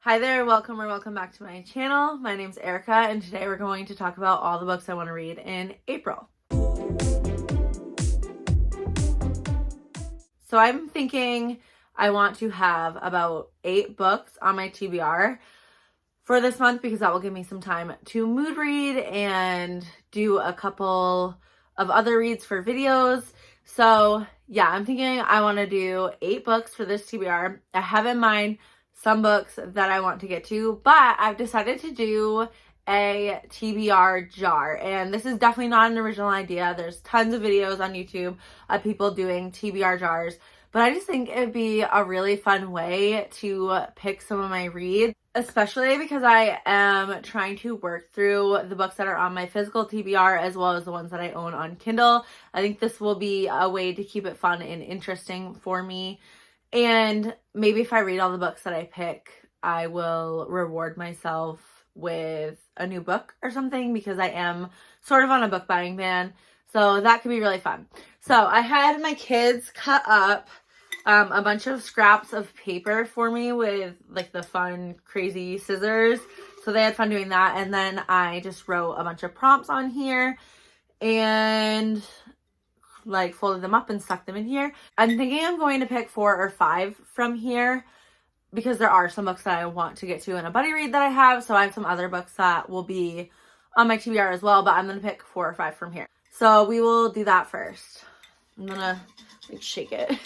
Hi there, welcome back to my channel. My name's Erica, and today we're going to talk about all the books I want to read in April. So I'm thinking I want to have about 8 books on my TBR for this month because that will give me some time to mood read and do a couple of other reads for videos. So yeah, I'm thinking I want to do 8 books for this TBR. I have in mind some books that I want to get to, but I've decided to do a TBR jar, and this is definitely not an original idea. There's tons of videos on YouTube of people doing TBR jars, but I just think it'd be a really fun way to pick some of my reads, especially because I am trying to work through the books that are on my physical TBR as well as the ones that I own on Kindle. I think this will be a way to keep it fun and interesting for me. And maybe if I read all the books that I pick, I will reward myself with a new book or something because I am sort of on a book buying ban. So that could be really fun. So I had my kids cut up a bunch of scraps of paper for me with like the fun, crazy scissors. So they had fun doing that. And then I just wrote a bunch of prompts on here and like folded them up and stuck them in here. I'm thinking I'm going to pick 4 or 5 from here because there are some books that I want to get to in a buddy read that I have. So I have some other books that will be on my TBR as well, but I'm going to pick 4 or 5 from here. So we will do that first. I'm going to shake it.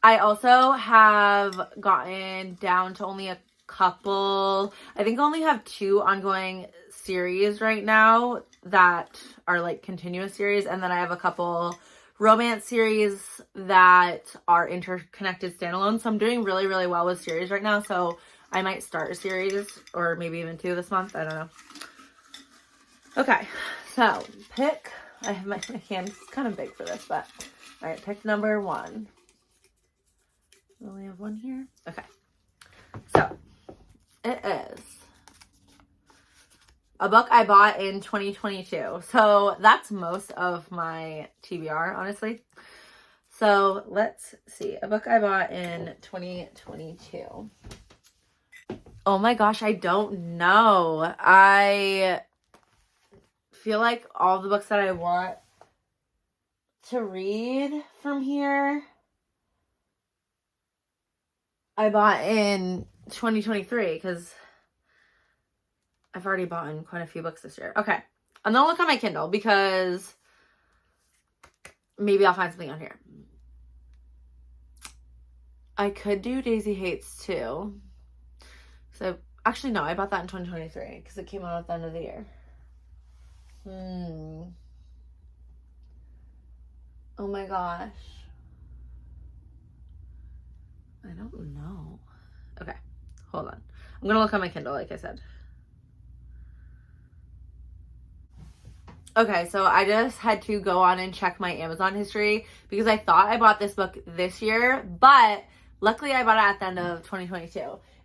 I also have gotten down to only a couple, I think I only have 2 ongoing series right now that are like continuous series, and then I have a couple romance series that are interconnected standalone. So I'm doing really well with series right now, so I might start a series or maybe even 2 this month. I don't know. Okay, so pick, I have my hand's kind of big for this, but all right, pick number 1. We only have 1 here. Okay, so it is a book I bought in 2022. So that's most of my TBR, honestly. So let's see. A book I bought in 2022. Oh my gosh, I don't know. I feel like all the books that I want to read from here, I bought in 2023 because I've already bought quite a few books this year. Okay, I'm gonna look on my Kindle because maybe I'll find something on here. I could do Daisy Hates too. So actually no, I bought that in 2023 because it came out at the end of the year. Oh my gosh. I don't know. Okay, hold on. I'm gonna look on my Kindle like I said. Okay, so I just had to go on and check my Amazon history because I thought I bought this book this year, but luckily I bought it at the end of 2022.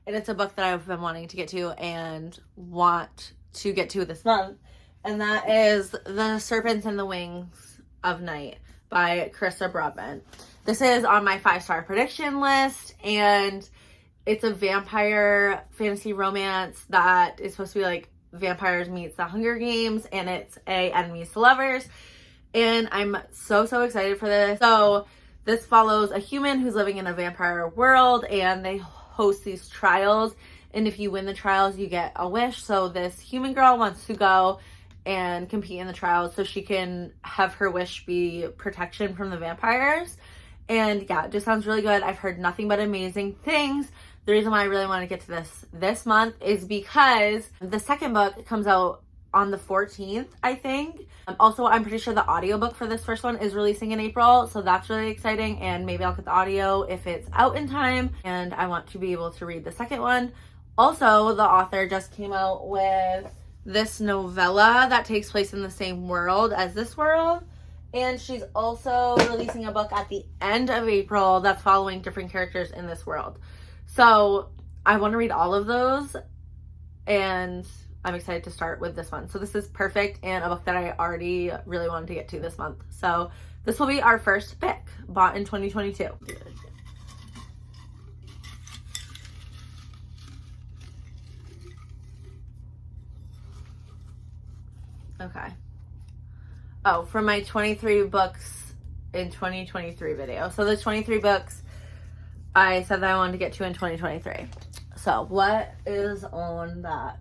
And it's a book that I've been wanting to get to and want to get to this month. And that is The Serpents and the Wings of Night by Carissa Broadbent. This is on my 5-star prediction list, and it's a vampire fantasy romance that is supposed to be like vampires meets the Hunger Games, and it's a enemies to lovers, and I'm so excited for this. So this follows a human who's living in a vampire world, and they host these trials, and if you win the trials you get a wish. So this human girl wants to go and compete in the trials so she can have her wish be protection from the vampires. And yeah, it just sounds really good. I've heard nothing but amazing things. The reason why I really want to get to this month is because the second book comes out on the 14th, I think. Also, I'm pretty sure the audiobook for this first one is releasing in April, so that's really exciting, and maybe I'll get the audio if it's out in time, and I want to be able to read the second one. Also, the author just came out with this novella that takes place in the same world as this world, and she's also releasing a book at the end of April that's following different characters in this world. So I want to read all of those, and I'm excited to start with this one. So this is perfect, and a book that I already really wanted to get to this month. So this will be our first pick, bought in 2022. Okay. Oh, from my 23 books in 2023 video. So the 23 books I said that I wanted to get to in 2023. So what is on that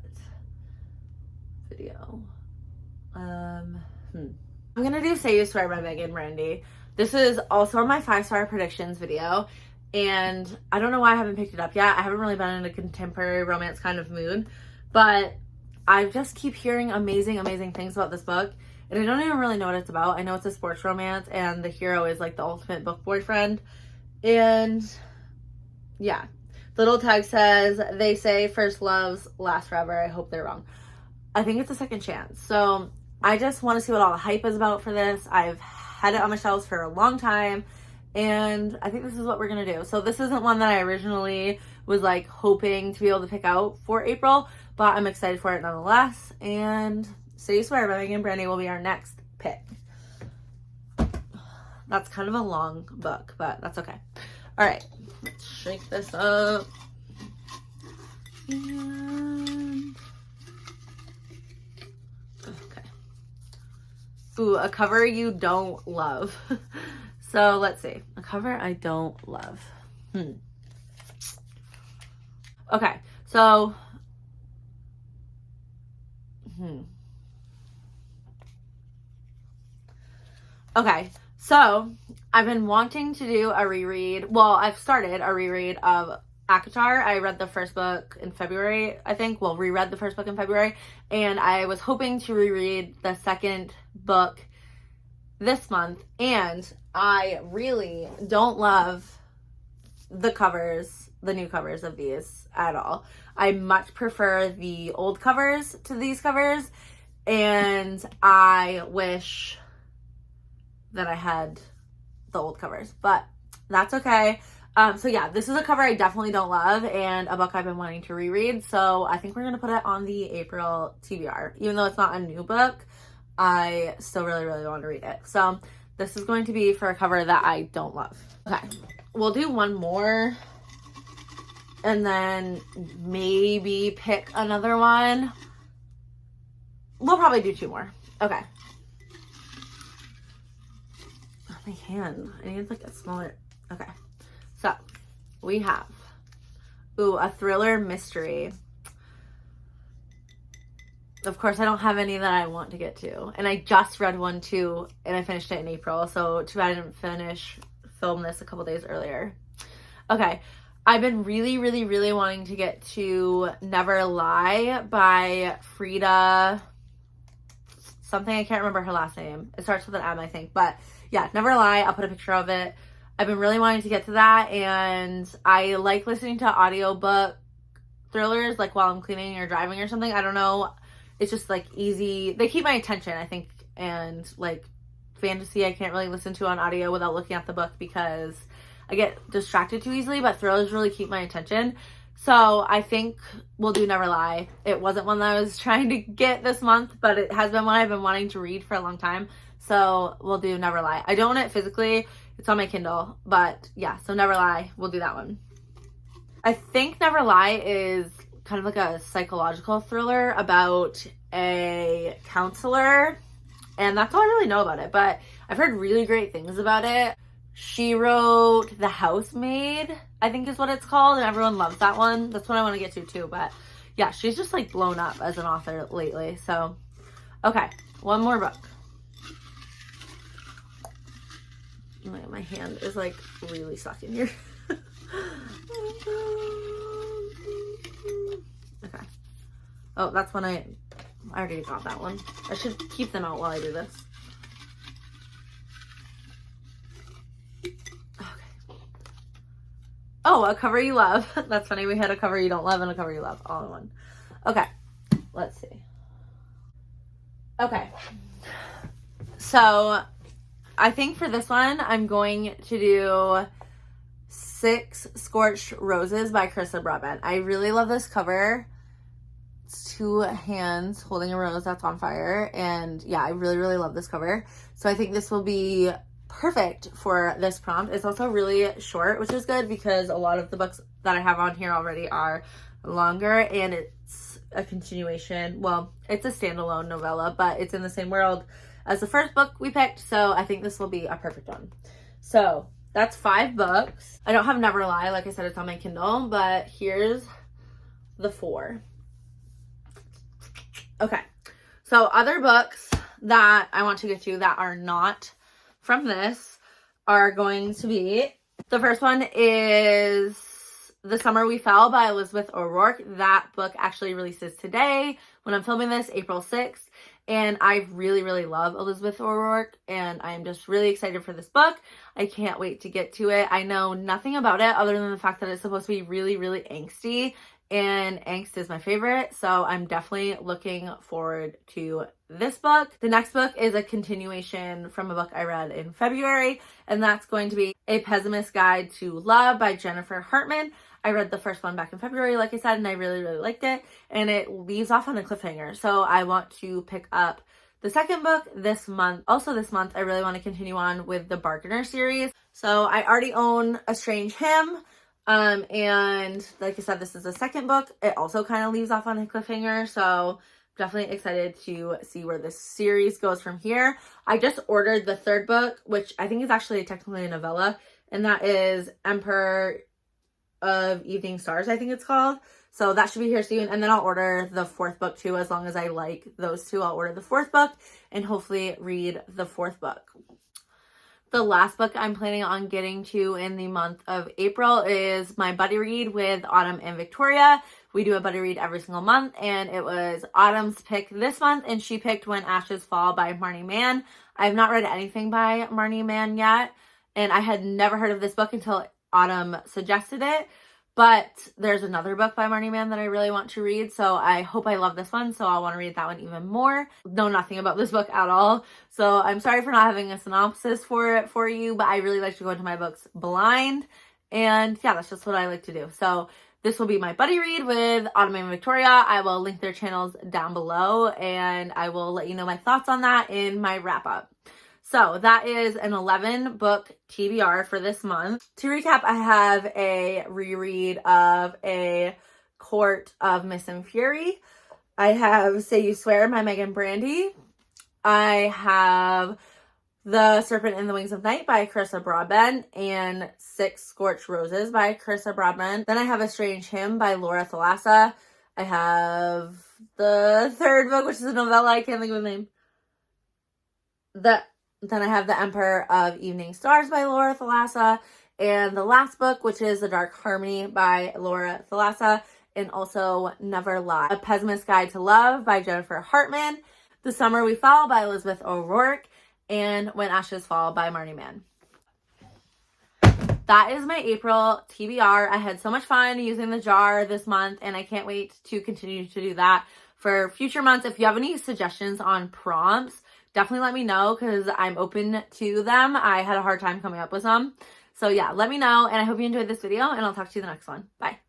video? I'm gonna do Say You Swear by Megan Brandy. This is also on my 5-star predictions video, and I don't know why I haven't picked it up yet. I haven't really been in a contemporary romance kind of mood, but I just keep hearing amazing things about this book, and I don't even really know what it's about. I know it's a sports romance, and the hero is like the ultimate book boyfriend, and yeah. The little tag says, they say first loves last forever. I hope they're wrong. I think it's a second chance. So I just want to see what all the hype is about for this. I've had it on my shelves for a long time, and I think this is what we're going to do. So this isn't one that I originally was like hoping to be able to pick out for April, but I'm excited for it nonetheless. And Say You Swear by Megan Brandy will be our next pick. That's kind of a long book, but that's okay. All right, let's shake this up. And okay. Ooh, a cover you don't love. So let's see. A cover I don't love. Okay, so okay, so I've been wanting to do a reread. Well, I've started a reread of ACOTAR. I read the first book in February, I think. Well, reread the first book in February. And I was hoping to reread the second book this month. And I really don't love the covers, the new covers of these at all. I much prefer the old covers to these covers. And I wish that I had the old covers, but that's okay. So yeah, this is a cover I definitely don't love, and a book I've been wanting to reread, so I think we're gonna put it on the April TBR. Even though it's not a new book, I still really want to read it. So this is going to be for a cover that I don't love. Okay, we'll do one more and then maybe pick another one. We'll probably do 2 more. Okay. My hand. I need like a smaller. Okay. So we have a thriller mystery. Of course, I don't have any that I want to get to. And I just read one too, and I finished it in April. So too bad I didn't film this a couple days earlier. Okay. I've been really wanting to get to Never Lie by Frida something. I can't remember her last name. It starts with an M, I think. But yeah, Never Lie. I'll put a picture of it. I've been really wanting to get to that, and I like listening to audiobook thrillers like while I'm cleaning or driving or something. I don't know. It's just like easy. They keep my attention, I think, and like fantasy I can't really listen to on audio without looking at the book because I get distracted too easily, but thrillers really keep my attention. So I think we'll do Never Lie. It wasn't one that I was trying to get this month, but it has been one I've been wanting to read for a long time. So we'll do Never Lie. I don't own it physically. It's on my Kindle. But yeah, so Never Lie. We'll do that one. I think Never Lie is kind of like a psychological thriller about a counselor. And that's all I really know about it. But I've heard really great things about it. She wrote The Housemaid, I think is what it's called, and everyone loves that one. That's what I want to get to too, but yeah, she's just like blown up as an author lately. So, okay, one more book. My hand is like really stuck in here. Okay. Oh, that's when I already got that one. I should keep them out while I do this. Oh, a cover you love. That's funny. We had a cover you don't love and a cover you love all in one. Okay. Let's see. Okay. So I think for this one, I'm going to do 6 Scorched Roses by Carissa Broadbent. I really love this cover. It's 2 hands holding a rose that's on fire. And yeah, I really love this cover. So I think this will be perfect for this prompt. It's also really short, which is good because a lot of the books that I have on here already are longer, and it's a continuation. Well, it's a standalone novella, but it's in the same world as the first book we picked, so I think this will be a perfect one. So that's 5 books. I don't have Neverlie, like I said, it's on my Kindle, but here's the 4. Okay, so other books that I want to get to that are not from this are going to be, the first one is The Summer We Fell by Elizabeth O'Rourke. That book actually releases today when I'm filming this, April 6th. And I really, really love Elizabeth O'Rourke, and I'm just really excited for this book. I can't wait to get to it. I know nothing about it other than the fact that it's supposed to be really, really angsty, and angst is my favorite, so I'm definitely looking forward to this book. The next book is a continuation from a book I read in February, and that's going to be A Pessimist's Guide to Love by Jennifer Hartman. I read the first one back in February, like I said, and I really, really liked it, and it leaves off on a cliffhanger, so I want to pick up the second book this month. Also this month, I really want to continue on with the Barkener series. So I already own A Strange Hymn, and like I said, this is the second book. It also kind of leaves off on a cliffhanger, so definitely excited to see where this series goes from here. I just ordered the third book, which I think is actually technically a novella, and that is Emperor of Evening Stars, I think it's called. So that should be here soon, and then I'll order the 4th book too. As long as I like those 2, I'll order the 4th book and hopefully read the 4th book. The last book I'm planning on getting to in the month of April is my buddy read with Autumn and Victoria. We do a buddy read every single month, and it was Autumn's pick this month, and she picked When Ashes Fall by Marnie Mann. I've not read anything by Marnie Mann yet, and I had never heard of this book until Autumn suggested it, but there's another book by Marnie Mann that I really want to read, so I hope I love this one, so I'll want to read that one even more. Know nothing about this book at all, so I'm sorry for not having a synopsis for it for you, but I really like to go into my books blind, and yeah, that's just what I like to do. So this will be my buddy read with Autumn and Victoria. I will link their channels down below, and I will let you know my thoughts on that in my wrap-up. So that is an 11-book TBR for this month. To recap, I have a reread of A Court of Mist and Fury. I have Say You Swear by Megan Brandy. I have The Serpent in the Wings of Night by Carissa Broadbent and 6 Scorched Roses by Carissa Broadbent. Then I have A Strange Hymn by Laura Thalassa. I have the 3rd book, which is a novella. I can't think of the name. Then I have The Emperor of Evening Stars by Laura Thalassa, and the last book, which is The Dark Harmony by Laura Thalassa, and also Never Lie, A Pessimist's Guide to Love by Jennifer Hartman, The Summer We Fell by Elizabeth O'Rourke, and When Ashes Fall by Marnie Mann. That is my April TBR. I had so much fun using the jar this month, and I can't wait to continue to do that for future months. If you have any suggestions on prompts, definitely let me know, because I'm open to them. I had a hard time coming up with some. So yeah, let me know, and I hope you enjoyed this video, and I'll talk to you in the next one. Bye.